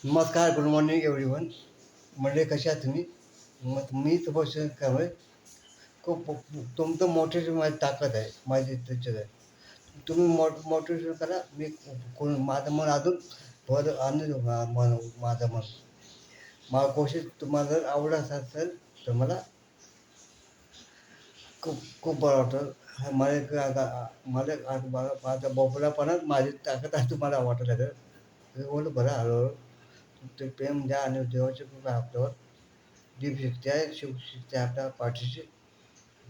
नमस्कार, good morning everyone. म्हणजे कशा आहात तुम्ही? मग मी तुम्हाला काय खूप तुमचं मोटिवेशन माझी ताकद आहे, माझी त्याच्यात आहे. तुम्ही मोटिवेशन करा. मी कोण माझं मन अजून आनंद माझं मन मला कोशिश तुम्हाला जर आवडत असेल तर मला खूप खूप बरं वाटतं. मला मला माझा बोबडापणाच माझी ताकद आहे तुम्हाला वाटत आहे. बोलू बरं हळूहळू ते प्रेम द्या आणि देवाची कृपा आपल्यावर दीपशक्ती आहे, शिवशक्ती आहे आपल्या पाठीशी.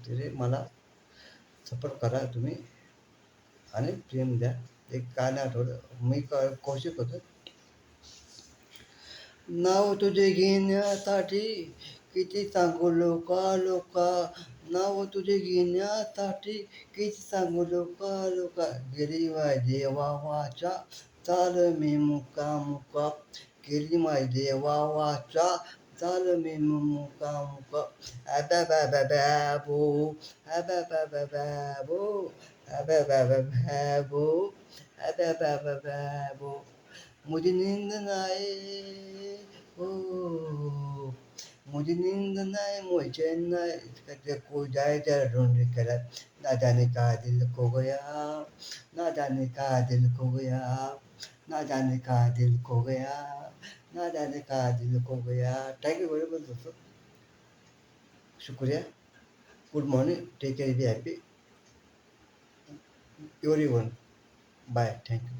तरी मला सपोर्ट करा तुम्ही आणि प्रेम द्या. एक गाणं आठवलं मी कौशिक होतं. नाव तुझे घेण्यासाठी किती सांगू लोका नाव तुझे घेण्यासाठी किती सांगू लोका गेली माझी देवा वाचा चाल मी मुका गेली माझी देवा वाचा चाल मी मुका अबा बाबा बाबो अबा बाबा बाबो अबा बाबा बाबो अबा बाबा बाबो मुझे नींद न आए हो मुझे नींद न आए मुझे चैन न आए इसका को जाए तेरा ढूंढ कर ना जाने का दिल खो गया ना जाने का दिल खो गया ना जाने का दिल खो गया ना जाने का दिल खो गया. थँक्यू व्हेरी मच दोस्तों. शुक्रिया. Good morning. Take care. Be happy. Everyone. Bye. Thank you.